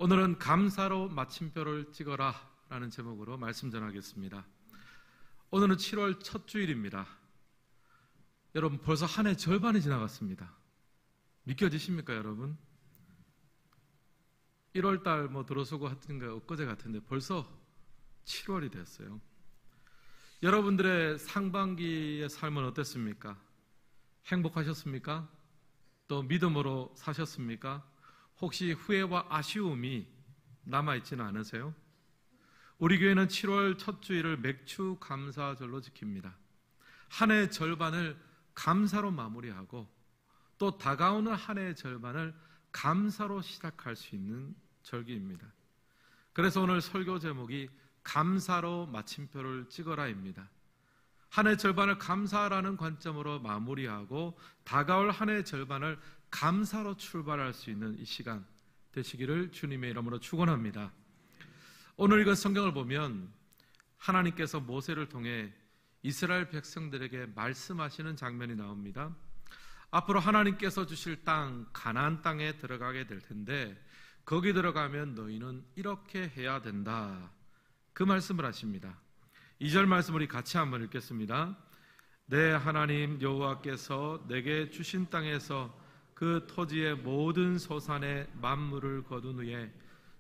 오늘은 감사로 마침표를 찍어라 라는 제목으로 말씀 전하겠습니다. 오늘은 7월 첫 주일입니다. 여러분, 벌써 한 해 절반이 지나갔습니다. 믿겨지십니까, 여러분? 1월달 들어서고 하던 거 엊그제 같은데 벌써 7월이 됐어요. 여러분들의 상반기의 삶은 어땠습니까? 행복하셨습니까? 또 믿음으로 사셨습니까? 혹시 후회와 아쉬움이 남아있지는 않으세요? 우리 교회는 7월 첫 주일을 맥주 감사절로 지킵니다. 한 해의 절반을 감사로 마무리하고 또 다가오는 한 해의 절반을 감사로 시작할 수 있는 절기입니다. 그래서 오늘 설교 제목이 감사로 마침표를 찍어라입니다. 한 해 절반을 감사라는 관점으로 마무리하고 다가올 한 해 절반을 감사로 출발할 수 있는 이 시간 되시기를 주님의 이름으로 축원합니다. 오늘 읽은 성경을 보면 하나님께서 모세를 통해 이스라엘 백성들에게 말씀하시는 장면이 나옵니다. 앞으로 하나님께서 주실 땅, 가나안 땅에 들어가게 될 텐데 거기 들어가면 너희는 이렇게 해야 된다. 그 말씀을 하십니다. 2절 말씀 우리 같이 한번 읽겠습니다. 내 하나님 여호와께서 내게 주신 땅에서 그 토지의 모든 소산의 만물을 거둔 후에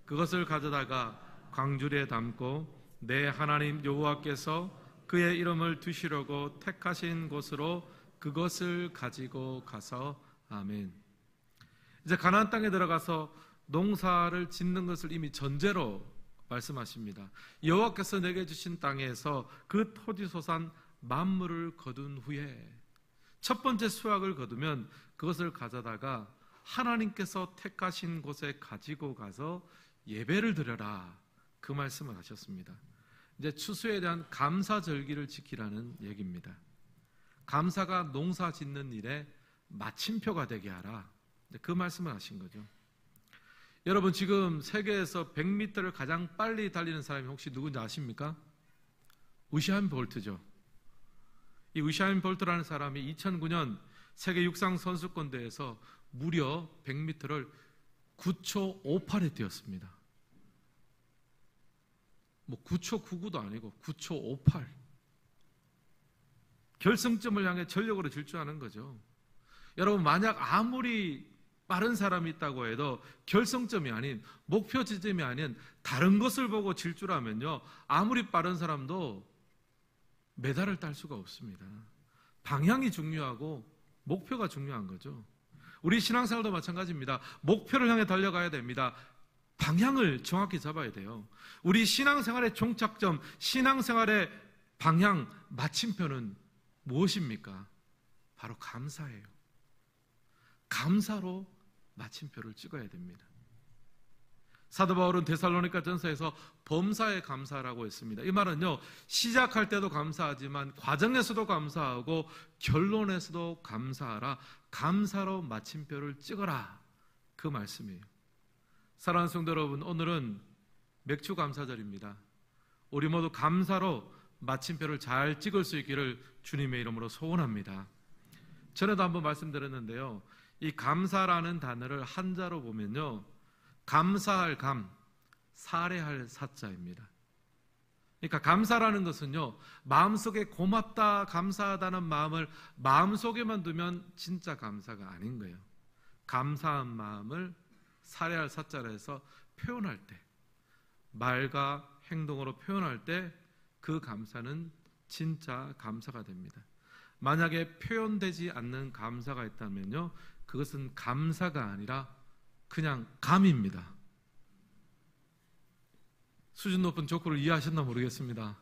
그것을 가져다가 광주리에 담고 내 하나님 여호와께서 그의 이름을 두시려고 택하신 곳으로 그것을 가지고 가서 아멘. 이제 가나안 땅에 들어가서 농사를 짓는 것을 이미 전제로 말씀하십니다. 여호와께서 내게 주신 땅에서 그 토지 소산 만물을 거둔 후에 첫 번째 수확을 거두면 그것을 가져다가 하나님께서 택하신 곳에 가지고 가서 예배를 드려라. 그 말씀을 하셨습니다. 이제 추수에 대한 감사절기를 지키라는 얘기입니다. 감사가 농사 짓는 일에 마침표가 되게 하라. 그 말씀을 하신 거죠. 여러분, 지금 세계에서 100m를 가장 빨리 달리는 사람이 혹시 누군지 아십니까? 우사인 볼트죠. 이 우사인 볼트라는 사람이 2009년 세계 육상 선수권 대회에서 무려 100m를 9초 58에 뛰었습니다. 9초 99도 아니고 9초 58. 결승점을 향해 전력으로 질주하는 거죠. 여러분, 만약 아무리 빠른 사람이 있다고 해도 결승점이 아닌, 목표 지점이 아닌 다른 것을 보고 질주하면요, 아무리 빠른 사람도 메달을 딸 수가 없습니다. 방향이 중요하고 목표가 중요한 거죠. 우리 신앙생활도 마찬가지입니다. 목표를 향해 달려가야 됩니다. 방향을 정확히 잡아야 돼요. 우리 신앙생활의 종착점, 신앙생활의 방향, 마침표는 무엇입니까? 바로 감사예요. 감사로 마침표를 찍어야 됩니다. 사도 바울은 데살로니가 전서에서 범사에 감사라고 했습니다. 이 말은요, 시작할 때도 감사하지만 과정에서도 감사하고 결론에서도 감사하라. 감사로 마침표를 찍어라. 그 말씀이에요. 사랑하는 성도 여러분, 오늘은 맥주 감사절입니다. 우리 모두 감사로 마침표를 잘 찍을 수 있기를 주님의 이름으로 소원합니다. 전에도 한번 말씀드렸는데요, 이 감사라는 단어를 한자로 보면요, 감사할 감, 살해할 사자입니다. 그러니까 감사라는 것은요, 마음속에 고맙다, 감사하다는 마음을 마음속에만 두면 진짜 감사가 아닌 거예요. 감사한 마음을 살해할 사자라 해서 표현할 때, 말과 행동으로 표현할 때 그 감사는 진짜 감사가 됩니다. 만약에 표현되지 않는 감사가 있다면요, 그것은 감사가 아니라 그냥 감입니다. 수준 높은 조커를 이해하셨나 모르겠습니다.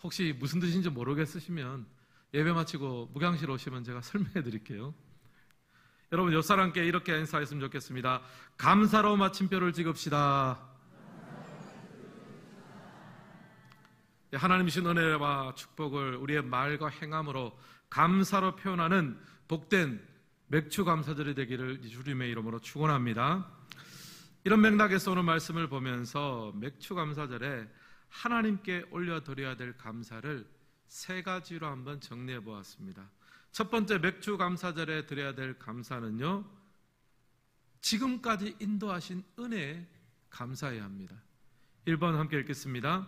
혹시 무슨 뜻인지 모르겠으시면 예배 마치고 무강실 오시면 제가 설명해 드릴게요. 여러분, 옆 사람께 이렇게 인사했으면 좋겠습니다. 감사로 마침표를 찍읍시다. 하나님 주신 은혜와 축복을 우리의 말과 행함으로 감사로 표현하는 복된 맥주 감사절이 되기를 주님의 이름으로 축원합니다. 이런 맥락에서 오늘 말씀을 보면서 맥주 감사절에 하나님께 올려드려야 될 감사를 세 가지로 한번 정리해 보았습니다. 첫 번째, 맥주 감사절에 드려야 될 감사는요, 지금까지 인도하신 은혜에 감사해야 합니다. 1번 함께 읽겠습니다.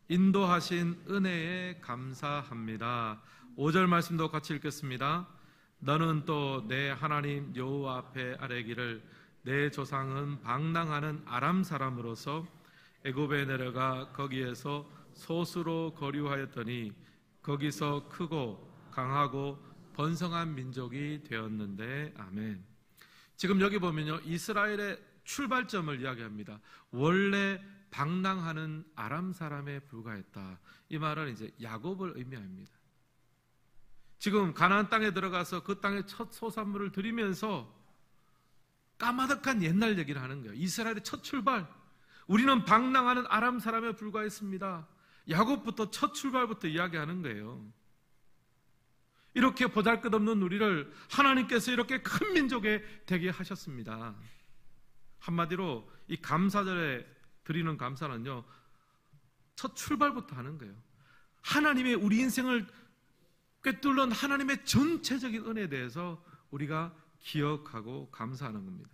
인도하신 은혜에 감사합니다. 5절 말씀도 같이 읽겠습니다. 너는 또 내 하나님 여호와 앞에 아뢰기를 내 조상은 방랑하는 아람 사람으로서 애굽에 내려가 거기에서 소수로 거류하였더니 거기서 크고 강하고 번성한 민족이 되었는데. 아멘. 지금 여기 보면요, 이스라엘의 출발점을 이야기합니다. 원래 방랑하는 아람 사람에 불과했다. 이 말은 이제 야곱을 의미합니다. 지금 가나안 땅에 들어가서 그 땅의 첫 소산물을 드리면서 까마득한 옛날 얘기를 하는 거예요. 이스라엘의 첫 출발, 우리는 방랑하는 아람 사람에 불과했습니다. 야곱부터 첫 출발부터 이야기하는 거예요. 이렇게 보잘것없는 우리를 하나님께서 이렇게 큰 민족에 되게 하셨습니다. 한마디로 이 감사절에 드리는 감사는요, 첫 출발부터 하는 거예요. 하나님의 우리 인생을 꿰뚫는 하나님의 전체적인 은혜에 대해서 우리가 기억하고 감사하는 겁니다.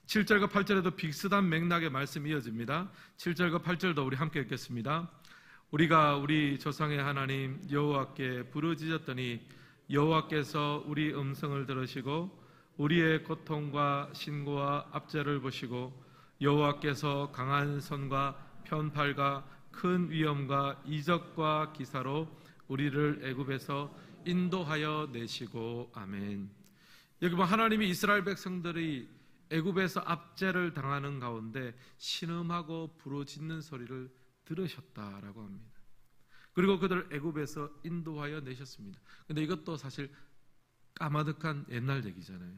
7절과 8절에도 비슷한 맥락의 말씀이 이어집니다. 7절과 8절도 우리 함께 읽겠습니다. 우리가 우리 조상의 하나님 여호와께 부르짖었더니 여호와께서 우리 음성을 들으시고 우리의 고통과 신고와 압제를 보시고 여호와께서 강한 손과 편팔과 큰 위엄과 이적과 기사로 우리를 애굽에서 인도하여 내시고. 아멘. 여기 보면 하나님이 이스라엘 백성들이 애굽에서 압제를 당하는 가운데 신음하고 부르짖는 소리를 들으셨다라고 합니다. 그리고 그들을 애굽에서 인도하여 내셨습니다. 그런데 이것도 사실 까마득한 옛날 얘기잖아요.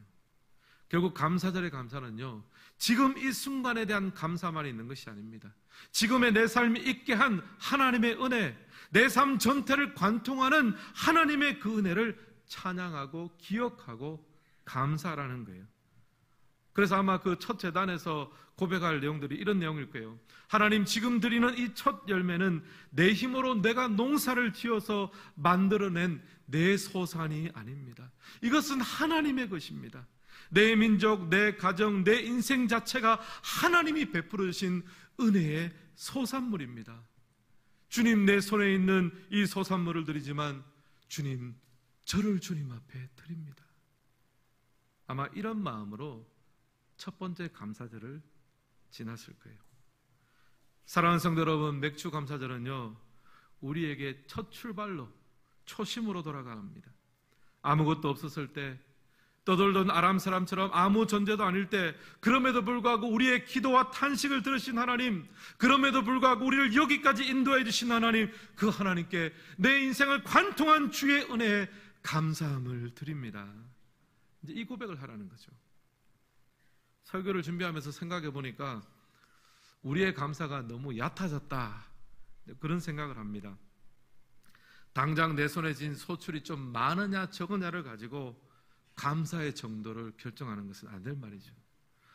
결국 감사절의 감사는요, 지금 이 순간에 대한 감사만 있는 것이 아닙니다. 지금의 내 삶이 있게 한 하나님의 은혜, 내 삶 전체를 관통하는 하나님의 그 은혜를 찬양하고 기억하고 감사라는 거예요. 그래서 아마 그 첫 제단에서 고백할 내용들이 이런 내용일 거예요. 하나님, 지금 드리는 이 첫 열매는 내 힘으로 내가 농사를 지어서 만들어낸 내 소산이 아닙니다. 이것은 하나님의 것입니다. 내 민족, 내 가정, 내 인생 자체가 하나님이 베풀어 주신 은혜의 소산물입니다. 주님, 내 손에 있는 이 소산물을 드리지만 주님, 저를 주님 앞에 드립니다. 아마 이런 마음으로 첫 번째 감사절을 지났을 거예요. 사랑하는 성도 여러분, 맥주 감사절은요, 우리에게 첫 출발로, 초심으로 돌아갑니다. 아무것도 없었을 때, 떠돌던 아람 사람처럼 아무 존재도 아닐 때, 그럼에도 불구하고 우리의 기도와 탄식을 들으신 하나님, 그럼에도 불구하고 우리를 여기까지 인도해 주신 하나님, 그 하나님께 내 인생을 관통한 주의 은혜에 감사함을 드립니다. 이제 이 고백을 하라는 거죠. 설교를 준비하면서 생각해 보니까 우리의 감사가 너무 얕아졌다, 그런 생각을 합니다. 당장 내 손에 쥔 소출이 좀 많으냐 적으냐를 가지고 감사의 정도를 결정하는 것은 안 될 말이죠.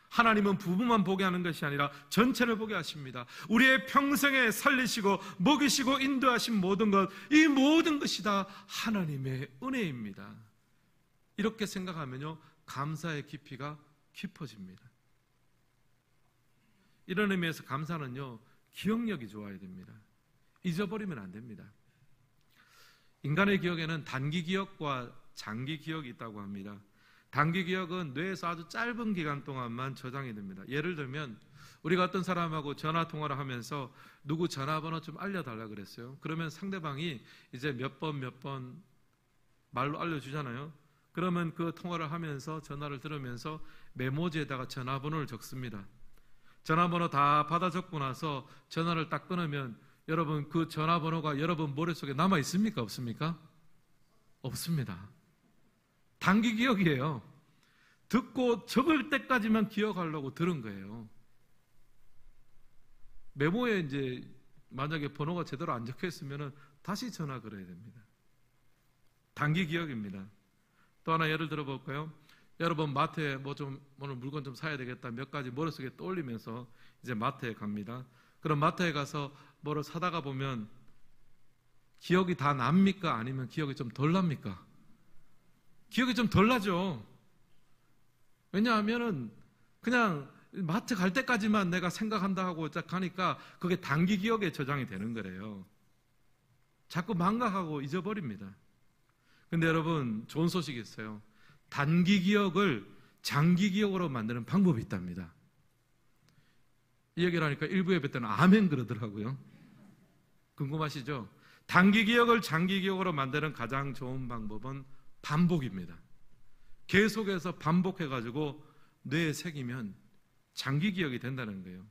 하나님은 부분만 보게 하는 것이 아니라 전체를 보게 하십니다. 우리의 평생에 살리시고 먹이시고 인도하신 모든 것, 이 모든 것이 다 하나님의 은혜입니다. 이렇게 생각하면요, 감사의 깊이가 깊어집니다. 이런 의미에서 감사는요, 기억력이 좋아야 됩니다. 잊어버리면 안 됩니다. 인간의 기억에는 단기 기억과 장기 기억이 있다고 합니다. 단기 기억은 뇌에서 아주 짧은 기간 동안만 저장이 됩니다. 예를 들면 우리가 어떤 사람하고 전화 통화를 하면서 누구 전화번호 좀 알려달라 그랬어요. 그러면 상대방이 이제 몇 번 말로 알려주잖아요. 그러면 그 통화를 하면서 전화를 들으면서 메모지에다가 전화번호를 적습니다. 전화번호 다 받아 적고 나서 전화를 딱 끊으면 여러분, 그 전화번호가 여러분 머릿속에 남아 있습니까? 없습니까? 없습니다. 단기 기억이에요. 듣고 적을 때까지만 기억하려고 들은 거예요. 메모에 이제 만약에 번호가 제대로 안 적혀 있으면 다시 전화 걸어야 됩니다. 단기 기억입니다. 또 하나 예를 들어 볼까요? 여러분, 마트에 오늘 물건 좀 사야 되겠다 몇 가지 머릿속에 떠올리면서 이제 마트에 갑니다. 그럼 마트에 가서 뭐를 사다가 보면 기억이 다 납니까? 아니면 기억이 좀 덜 납니까? 기억이 좀 덜 나죠. 왜냐하면은 그냥 마트 갈 때까지만 내가 생각한다 하고 딱 가니까 그게 단기 기억에 저장이 되는 거래요. 자꾸 망각하고 잊어버립니다. 근데 여러분, 좋은 소식이 있어요. 단기 기억을 장기 기억으로 만드는 방법이 있답니다. 이 얘기를 하니까 일부 예배 때는 아멘 그러더라고요. 궁금하시죠? 단기 기억을 장기 기억으로 만드는 가장 좋은 방법은 반복입니다. 계속해서 반복해가지고 뇌에 새기면 장기 기억이 된다는 거예요.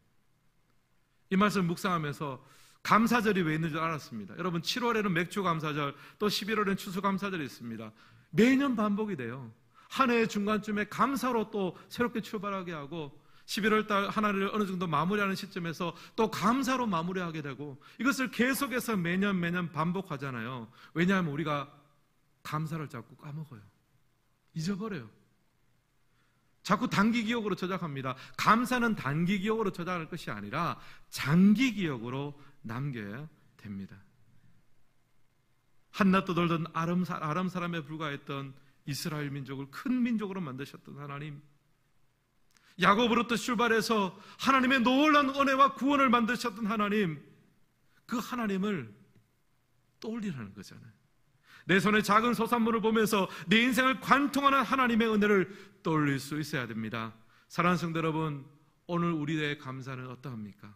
이 말씀 묵상하면서 감사절이 왜 있는 줄 알았습니다. 여러분, 7월에는 맥주 감사절, 또 11월에는 추수 감사절이 있습니다. 매년 반복이 돼요. 한 해의 중간쯤에 감사로 또 새롭게 출발하게 하고 11월 달 하나를 어느 정도 마무리하는 시점에서 또 감사로 마무리하게 되고, 이것을 계속해서 매년 반복하잖아요. 왜냐하면 우리가 감사를 자꾸 까먹어요. 잊어버려요. 자꾸 단기 기억으로 저장합니다. 감사는 단기 기억으로 저장할 것이 아니라 장기 기억으로 남겨야 됩니다. 한낱도 돌던 아람 사람에 불과했던 이스라엘 민족을 큰 민족으로 만드셨던 하나님, 야곱으로부터 출발해서 하나님의 놀라운 은혜와 구원을 만드셨던 하나님, 그 하나님을 떠올리라는 거잖아요. 내 손에 작은 소산물을 보면서 내 인생을 관통하는 하나님의 은혜를 떠올릴 수 있어야 됩니다. 사랑하는 성도 여러분, 오늘 우리의 감사는 어떠합니까?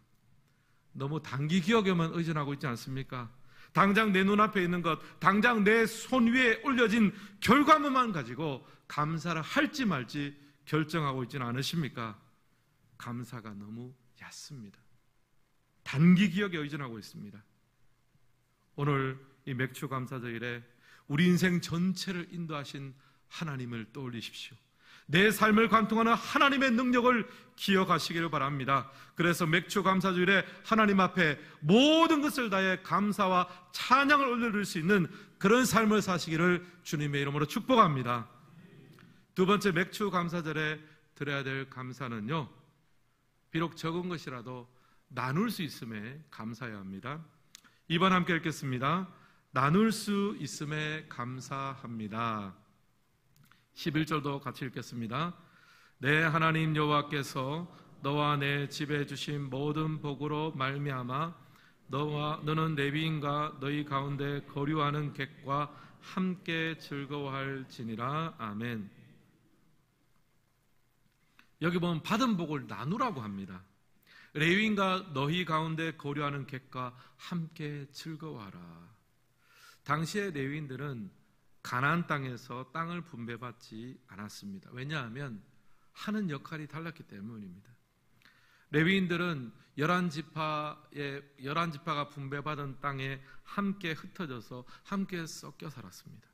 너무 단기 기억에만 의존하고 있지 않습니까? 당장 내 눈앞에 있는 것, 당장 내 손 위에 올려진 결과물만 가지고 감사를 할지 말지 결정하고 있지는 않으십니까? 감사가 너무 얕습니다. 단기 기억에 의존하고 있습니다. 오늘 이 맥주 감사절에 우리 인생 전체를 인도하신 하나님을 떠올리십시오. 내 삶을 관통하는 하나님의 능력을 기억하시기를 바랍니다. 그래서 맥주 감사주일에 하나님 앞에 모든 것을 다해 감사와 찬양을 올려드릴 수 있는 그런 삶을 사시기를 주님의 이름으로 축복합니다. 두 번째, 맥주 감사절에 드려야 될 감사는요, 비록 적은 것이라도 나눌 수 있음에 감사해야 합니다. 2번 함께 읽겠습니다. 나눌 수 있음에 감사합니다. 11절도 같이 읽겠습니다. 내 하나님 여호와께서 너와 내 집에 주신 모든 복으로 말미암아 너는 레위인과 너희 가운데 거류하는 객과 함께 즐거워할지니라. 아멘. 여기 보면 받은 복을 나누라고 합니다. 레위인과 너희 가운데 거류하는 객과 함께 즐거워하라. 당시의 레위인들은 가나안 땅에서 땅을 분배받지 않았습니다. 왜냐하면 하는 역할이 달랐기 때문입니다. 레위인들은 11지파가 분배받은 땅에 함께 흩어져서 함께 섞여 살았습니다.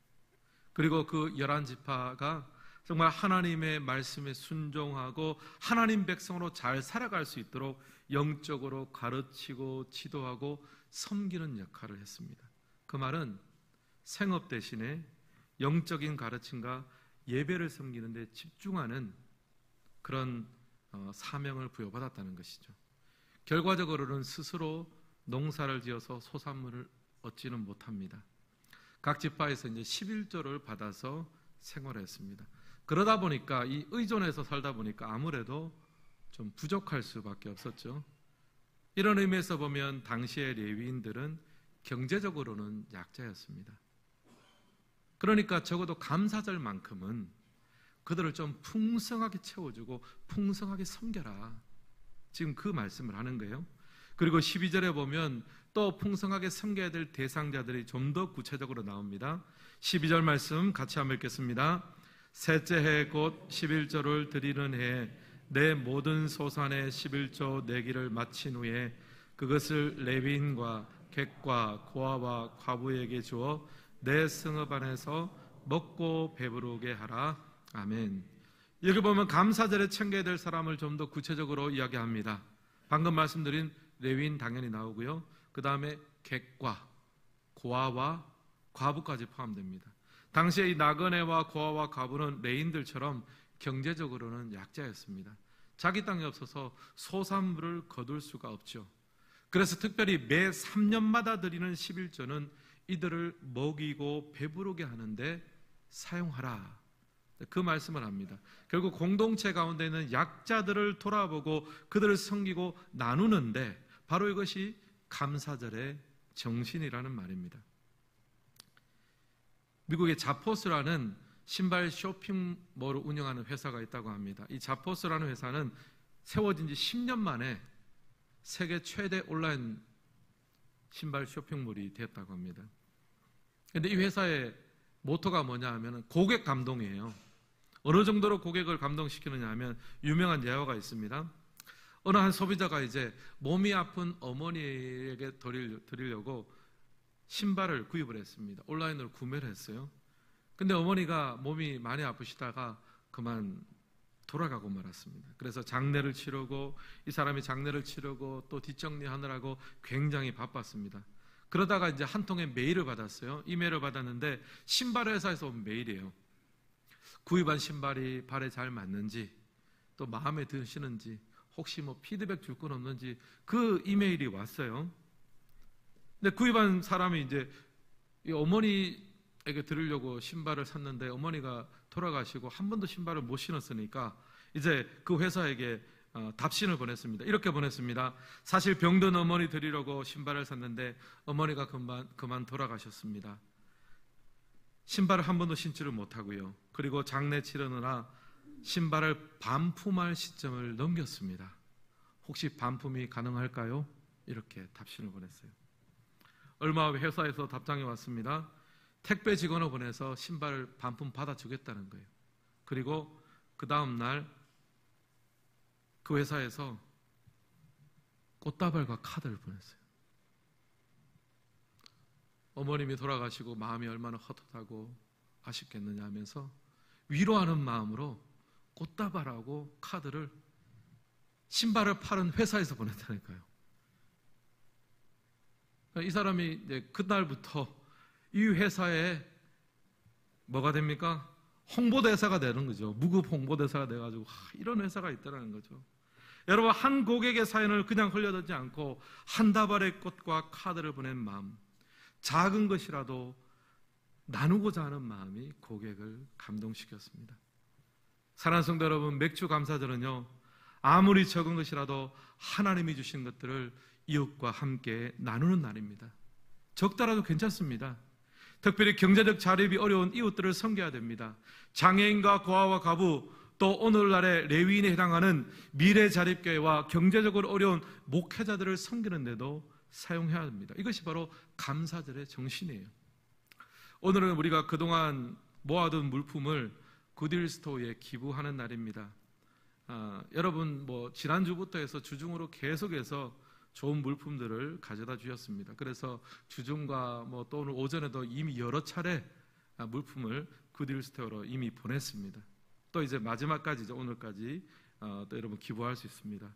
그리고 그 11지파가 정말 하나님의 말씀에 순종하고 하나님 백성으로 잘 살아갈 수 있도록 영적으로 가르치고 지도하고 섬기는 역할을 했습니다. 그 말은 생업 대신에 영적인 가르침과 예배를 섬기는 데 집중하는 그런 사명을 부여받았다는 것이죠. 결과적으로는 스스로 농사를 지어서 소산물을 얻지는 못합니다. 각 지파에서 이제 11조를 받아서 생활했습니다. 그러다 보니까 이 의존해서 살다 보니까 아무래도 좀 부족할 수밖에 없었죠. 이런 의미에서 보면 당시의 레위인들은 경제적으로는 약자였습니다. 그러니까 적어도 감사절만큼은 그들을 좀 풍성하게 채워주고 풍성하게 섬겨라. 지금 그 말씀을 하는 거예요. 그리고 12절에 보면 또 풍성하게 섬겨야 될 대상자들이 좀 더 구체적으로 나옵니다. 12절 말씀 같이 한번 읽겠습니다. 셋째 해 곧 11조를 드리는 해에 내 모든 소산의 11조 내기를 마친 후에 그것을 레위인과 객과 고아와 과부에게 주어 내 성읍 안에서 먹고 배부르게 하라. 아멘. 여기 보면 감사절에 챙겨야 될 사람을 좀 더 구체적으로 이야기합니다. 방금 말씀드린 레위인 당연히 나오고요. 그 다음에 객과 고아와 과부까지 포함됩니다. 당시에 이 나그네와 고아와 과부는 레인들처럼 경제적으로는 약자였습니다. 자기 땅이 없어서 소산물을 거둘 수가 없죠. 그래서 특별히 매 3년마다 드리는 11조는 이들을 먹이고 배부르게 하는데 사용하라. 그 말씀을 합니다. 결국 공동체 가운데 있는 약자들을 돌아보고 그들을 섬기고 나누는데 바로 이것이 감사절의 정신이라는 말입니다. 미국의 자포스라는 신발 쇼핑몰을 운영하는 회사가 있다고 합니다. 이 자포스라는 회사는 세워진 지 10년 만에 세계 최대 온라인 신발 쇼핑몰이 되었다고 합니다. 그런데 이 회사의 모토가 뭐냐 하면 고객 감동이에요. 어느 정도로 고객을 감동시키느냐 하면 유명한 예화가 있습니다. 어느 한 소비자가 이제 몸이 아픈 어머니에게 드리려고 신발을 구입을 했습니다. 온라인으로 구매를 했어요. 근데 어머니가 몸이 많이 아프시다가 그만 돌아가고 말았습니다. 그래서 장례를 치르고 이 사람이 장례를 치르고 또 뒷정리하느라고 굉장히 바빴습니다. 그러다가 이제 한 통의 메일을 받았어요. 이메일을 받았는데 신발 회사에서 온 메일이에요. 구입한 신발이 발에 잘 맞는지 또 마음에 드시는지 혹시 뭐 피드백 줄 건 없는지 그 이메일이 왔어요. 근데 구입한 사람이 이제 이 어머니에게 드리려고 신발을 샀는데 어머니가 돌아가시고 한 번도 신발을 못 신었으니까 이제 그 회사에게 답신을 보냈습니다. 이렇게 보냈습니다. 사실 병든 어머니 드리려고 신발을 샀는데 어머니가 그만 돌아가셨습니다. 신발을 한 번도 신지를 못하고요. 그리고 장례 치르느라 신발을 반품할 시점을 넘겼습니다. 혹시 반품이 가능할까요? 이렇게 답신을 보냈어요. 얼마 후 회사에서 답장이 왔습니다. 택배 직원을 보내서 신발을 반품 받아주겠다는 거예요. 그리고 그 다음 날 그 회사에서 꽃다발과 카드를 보냈어요. 어머님이 돌아가시고 마음이 얼마나 헛헛하고 아쉽겠느냐 하면서 위로하는 마음으로 꽃다발하고 카드를 신발을 파는 회사에서 보냈다니까요. 이 사람이 이제 그날부터 이 회사에 뭐가 됩니까? 홍보대사가 되는 거죠. 무급 홍보대사가 돼가지고 이런 회사가 있다는 거죠. 여러분, 한 고객의 사연을 그냥 흘려듣지 않고 한 다발의 꽃과 카드를 보낸 마음, 작은 것이라도 나누고자 하는 마음이 고객을 감동시켰습니다. 사랑하는 성도 여러분, 맥주 감사절은요, 아무리 적은 것이라도 하나님이 주신 것들을 이웃과 함께 나누는 날입니다. 적더라도 괜찮습니다. 특별히 경제적 자립이 어려운 이웃들을 섬겨야 됩니다. 장애인과 고아와 과부, 또 오늘날의 레위인에 해당하는 미래자립교회와 경제적으로 어려운 목회자들을 섬기는 데도 사용해야 합니다. 이것이 바로 감사절의 정신이에요. 오늘은 우리가 그동안 모아둔 물품을 굿윌스토어에 기부하는 날입니다. 여러분 지난주부터 해서 주중으로 계속해서 좋은 물품들을 가져다 주셨습니다. 그래서 주중과 또 오늘 오전에도 이미 여러 차례 물품을 굿윌스토어로 이미 보냈습니다. 또 이제 마지막까지 이제 오늘까지 또 여러분 기부할 수 있습니다.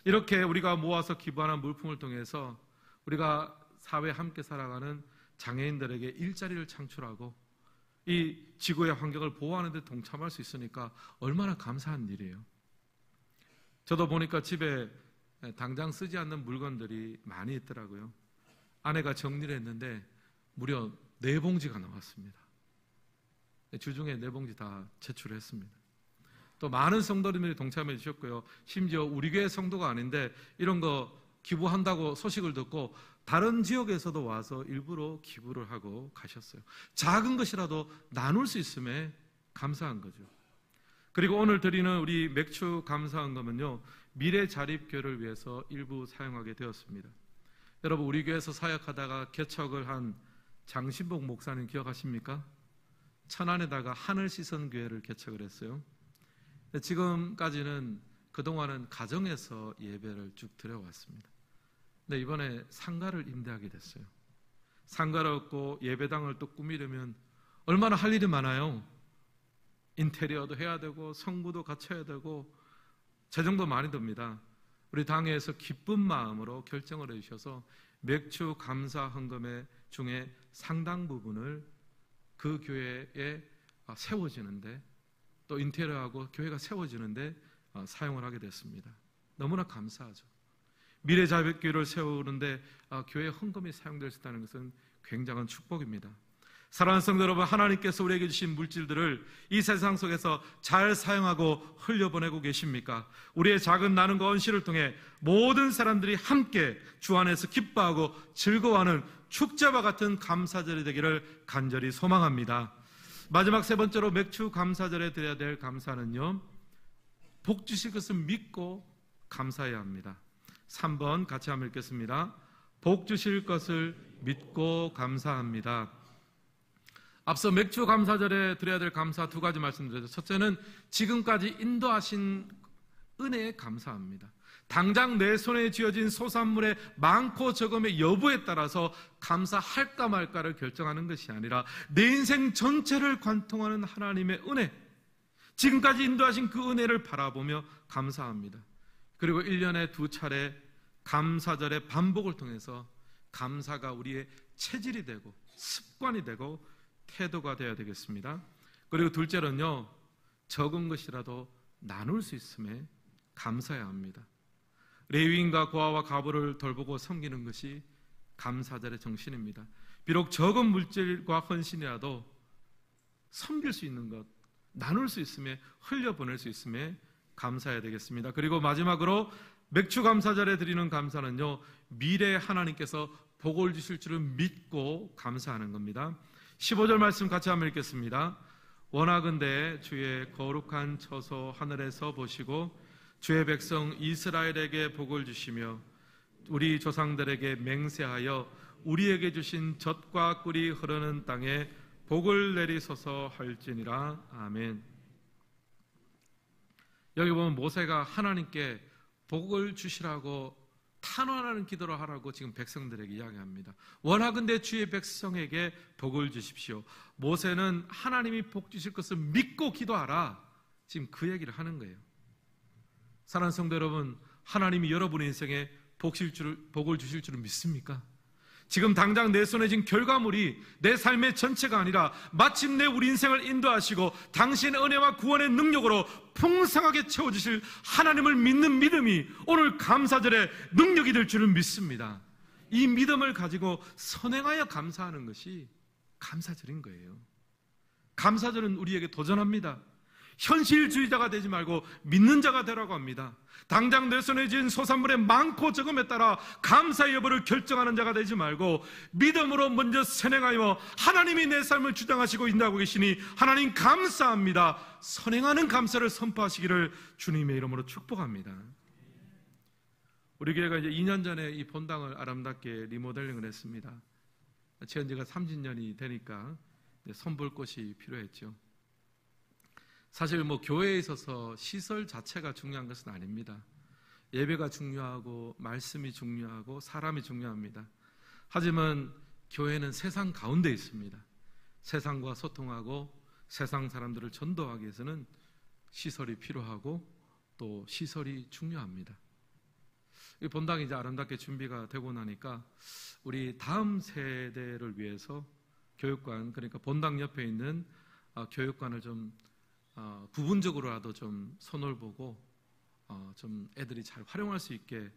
이렇게 우리가 모아서 기부하는 물품을 통해서 우리가 사회에 함께 살아가는 장애인들에게 일자리를 창출하고 이 지구의 환경을 보호하는 데 동참할 수 있으니까 얼마나 감사한 일이에요. 저도 보니까 집에 당장 쓰지 않는 물건들이 많이 있더라고요. 아내가 정리를 했는데 무려 4봉지가 나왔습니다. 주중에 4봉지 다 제출했습니다. 또 많은 성도님들이 동참해 주셨고요. 심지어 우리 교회 성도가 아닌데 이런 거 기부한다고 소식을 듣고 다른 지역에서도 와서 일부러 기부를 하고 가셨어요. 작은 것이라도 나눌 수 있음에 감사한 거죠. 그리고 오늘 드리는 우리 맥주 감사헌금은요, 미래자립교회를 위해서 일부 사용하게 되었습니다. 여러분, 우리 교회에서 사역하다가 개척을 한 장신복 목사님 기억하십니까? 천안에다가 하늘시선교회를 개척을 했어요. 지금까지는 그동안은 가정에서 예배를 쭉 드려왔습니다. 근데 이번에 상가를 임대하게 됐어요. 상가를 얻고 예배당을 또 꾸미려면 얼마나 할 일이 많아요. 인테리어도 해야 되고 성부도 갖춰야 되고 재정도 많이 듭니다. 우리 당회에서 기쁜 마음으로 결정을 해주셔서 맥주 감사 헌금의 중에 상당 부분을 그 교회에 세워지는데 또 인테리어하고 교회가 세워지는데 사용을 하게 됐습니다. 너무나 감사하죠. 미래자립교회를 세우는데 교회 헌금이 사용될 수 있다는 것은 굉장한 축복입니다. 사랑하는 성도 여러분, 하나님께서 우리에게 주신 물질들을 이 세상 속에서 잘 사용하고 흘려보내고 계십니까? 우리의 작은 나눔과 언실을 통해 모든 사람들이 함께 주 안에서 기뻐하고 즐거워하는 축제와 같은 감사절이 되기를 간절히 소망합니다. 마지막 세 번째로 맥주 감사절에 드려야 될 감사는요, 복 주실 것을 믿고 감사해야 합니다. 3번 같이 한번 읽겠습니다. 복 주실 것을 믿고 감사합니다. 앞서 맥주 감사절에 드려야 될 감사 두 가지 말씀드렸죠. 첫째는 지금까지 인도하신 은혜에 감사합니다. 당장 내 손에 쥐어진 소산물의 많고 적음의 여부에 따라서 감사할까 말까를 결정하는 것이 아니라 내 인생 전체를 관통하는 하나님의 은혜, 지금까지 인도하신 그 은혜를 바라보며 감사합니다. 그리고 1년에 2차례 감사절의 반복을 통해서 감사가 우리의 체질이 되고 습관이 되고 태도가 되어야 되겠습니다. 그리고 둘째로는요, 적은 것이라도 나눌 수 있음에 감사해야 합니다. 레위인과 고아와 과부를 돌보고 섬기는 것이 감사절의 정신입니다. 비록 적은 물질과 헌신이라도 섬길 수 있는 것, 나눌 수 있음에, 흘려보낼 수 있음에 감사해야 되겠습니다. 그리고 마지막으로 맥주 감사절에 드리는 감사는요, 미래에 하나님께서 복을 주실 줄을 믿고 감사하는 겁니다. 15절 말씀 같이 한번 읽겠습니다. 원하건대 주의 거룩한 처소 하늘에서 보시고 주의 백성 이스라엘에게 복을 주시며 우리 조상들에게 맹세하여 우리에게 주신 젖과 꿀이 흐르는 땅에 복을 내리소서 할지니라. 아멘. 여기 보면 모세가 하나님께 복을 주시라고 탄원하는 기도를 하라고 지금 백성들에게 이야기합니다. 원하건대 주의 백성에게 복을 주십시오. 모세는 하나님이 복 주실 것을 믿고 기도하라, 지금 그 얘기를 하는 거예요. 사랑하는 성도 여러분, 하나님이 여러분의 인생에 복을 주실 줄은 믿습니까? 지금 당장 내 손에 쥔 결과물이 내 삶의 전체가 아니라 마침내 우리 인생을 인도하시고 당신의 은혜와 구원의 능력으로 풍성하게 채워주실 하나님을 믿는 믿음이 오늘 감사절의 능력이 될 줄을 믿습니다. 이 믿음을 가지고 선행하여 감사하는 것이 감사절인 거예요. 감사절은 우리에게 도전합니다. 현실주의자가 되지 말고 믿는 자가 되라고 합니다. 당장 내 손에 쥔 소산물의 많고 적음에 따라 감사의 여부를 결정하는 자가 되지 말고 믿음으로 먼저 선행하여 하나님이 내 삶을 주장하시고 인도하고 계시니 하나님 감사합니다, 선행하는 감사를 선포하시기를 주님의 이름으로 축복합니다. 우리 교회가 이제 2년 전에 이 본당을 아름답게 리모델링을 했습니다. 지은 지가 30년이 되니까 손볼 곳이 필요했죠. 사실 교회에 있어서 시설 자체가 중요한 것은 아닙니다. 예배가 중요하고 말씀이 중요하고 사람이 중요합니다. 하지만 교회는 세상 가운데 있습니다. 세상과 소통하고 세상 사람들을 전도하기 위해서는 시설이 필요하고 또 시설이 중요합니다. 이 본당이 이제 아름답게 준비가 되고 나니까 우리 다음 세대를 위해서 교육관, 그러니까 본당 옆에 있는 교육관을 좀 부분적으로라도 좀 손을 보고 좀 애들이 잘 활용할 수 있게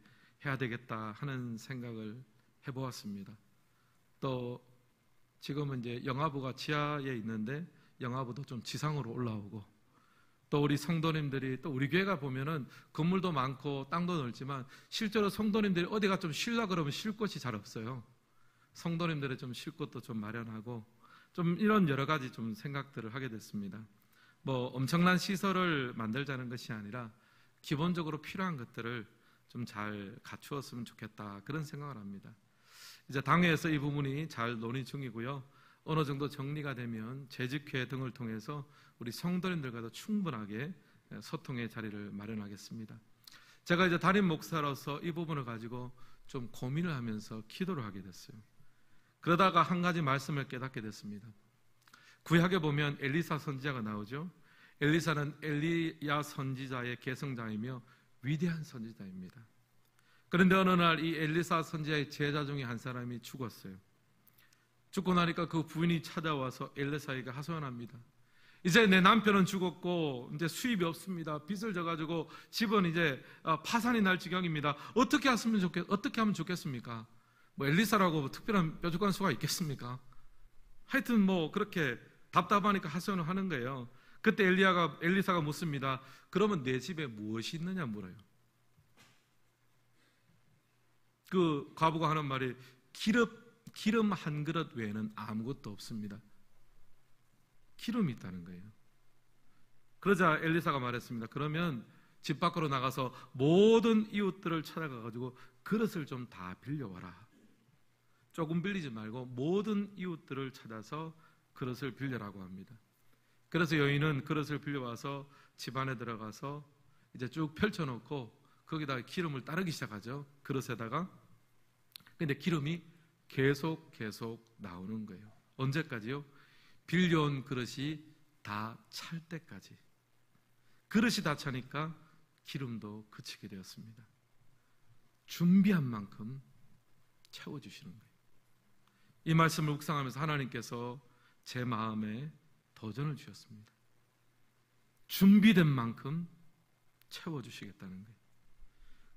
해야 되겠다 하는 생각을 해보았습니다. 또 지금은 이제 영화부가 지하에 있는데 영화부도 좀 지상으로 올라오고, 또 우리 성도님들이, 또 우리 교회가 보면은 건물도 많고 땅도 넓지만 실제로 성도님들이 어디가 좀 쉬려고 그러면 쉴 곳이 잘 없어요. 성도님들의 좀 쉴 곳도 좀 마련하고, 좀 이런 여러 가지 좀 생각들을 하게 됐습니다. 엄청난 시설을 만들자는 것이 아니라 기본적으로 필요한 것들을 좀 잘 갖추었으면 좋겠다, 그런 생각을 합니다. 이제 당회에서 이 부분이 잘 논의 중이고요. 어느 정도 정리가 되면 재직회 등을 통해서 우리 성도님들과도 충분하게 소통의 자리를 마련하겠습니다. 제가 이제 담임 목사로서 이 부분을 가지고 좀 고민을 하면서 기도를 하게 됐어요. 그러다가 한 가지 말씀을 깨닫게 됐습니다. 구약에 보면 엘리사 선지자가 나오죠. 엘리사는 엘리야 선지자의 계승자이며 위대한 선지자입니다. 그런데 어느 날 이 엘리사 선지자의 제자 중에 한 사람이 죽었어요. 죽고 나니까 그 부인이 찾아와서 엘리사에게 하소연합니다. 이제 내 남편은 죽었고 이제 수입이 없습니다. 빚을 져가지고 집은 이제 파산이 날 지경입니다. 어떻게 하면 좋겠습니까? 엘리사라고 특별한 뾰족한 수가 있겠습니까? 하여튼 뭐 그렇게 답답하니까 하소연을 하는 거예요. 그때 엘리사가 묻습니다. 그러면 내 집에 무엇이 있느냐 물어요. 그 과부가 하는 말이 기름 한 그릇 외에는 아무것도 없습니다. 기름이 있다는 거예요. 그러자 엘리사가 말했습니다. 그러면 집 밖으로 나가서 모든 이웃들을 찾아가가지고 그릇을 좀 다 빌려와라. 조금 빌리지 말고 모든 이웃들을 찾아서 그릇을 빌려라고 합니다. 그래서 여인은 그릇을 빌려와서 집 안에 들어가서 이제 쭉 펼쳐놓고 거기다가 기름을 따르기 시작하죠. 그릇에다가. 근데 기름이 계속 나오는 거예요. 언제까지요? 빌려온 그릇이 다 찰 때까지. 그릇이 다 차니까 기름도 그치게 되었습니다. 준비한 만큼 채워주시는 거예요. 이 말씀을 묵상하면서 하나님께서 제 마음에 도전을 주셨습니다. 준비된 만큼 채워주시겠다는 거예요.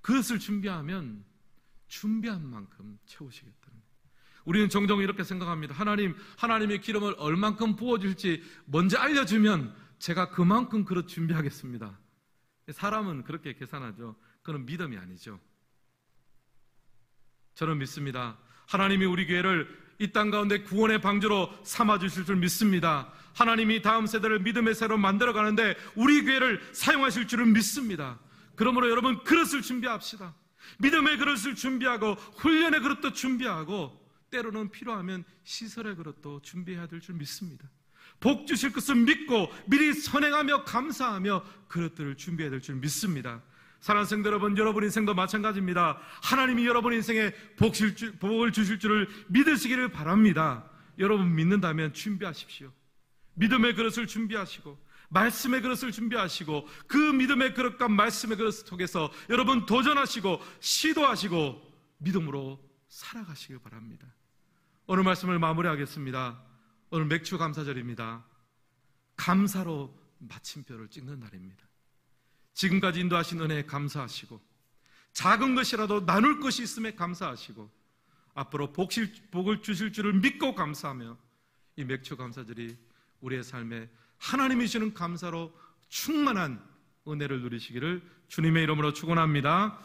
그릇을 준비하면 준비한 만큼 채우시겠다는 거예요. 우리는 종종 이렇게 생각합니다. 하나님의 기름을 얼만큼 부어줄지 먼저 알려주면 제가 그만큼 그릇 준비하겠습니다. 사람은 그렇게 계산하죠. 그건 믿음이 아니죠. 저는 믿습니다. 하나님이 우리 교회를 이 땅 가운데 구원의 방주로 삼아주실 줄 믿습니다. 하나님이 다음 세대를 믿음의 새로 만들어가는데 우리 교회를 사용하실 줄은 믿습니다. 그러므로 여러분 그릇을 준비합시다. 믿음의 그릇을 준비하고 훈련의 그릇도 준비하고 때로는 필요하면 시설의 그릇도 준비해야 될 줄 믿습니다. 복 주실 것을 믿고 미리 선행하며 감사하며 그릇들을 준비해야 될 줄 믿습니다. 사랑하는 성도 여러분, 여러분 인생도 마찬가지입니다. 하나님이 여러분 인생에 복을 주실 줄을 믿으시기를 바랍니다. 여러분 믿는다면 준비하십시오. 믿음의 그릇을 준비하시고 말씀의 그릇을 준비하시고 그 믿음의 그릇과 말씀의 그릇 속에서 여러분 도전하시고 시도하시고 믿음으로 살아가시길 바랍니다. 오늘 말씀을 마무리하겠습니다. 오늘 맥주 감사절입니다. 감사로 마침표를 찍는 날입니다. 지금까지 인도하신 은혜에 감사하시고 작은 것이라도 나눌 것이 있음에 감사하시고 앞으로 복을 주실 줄을 믿고 감사하며 이 맥주 감사절이 우리의 삶에 하나님이 주는 감사로 충만한 은혜를 누리시기를 주님의 이름으로 축원합니다.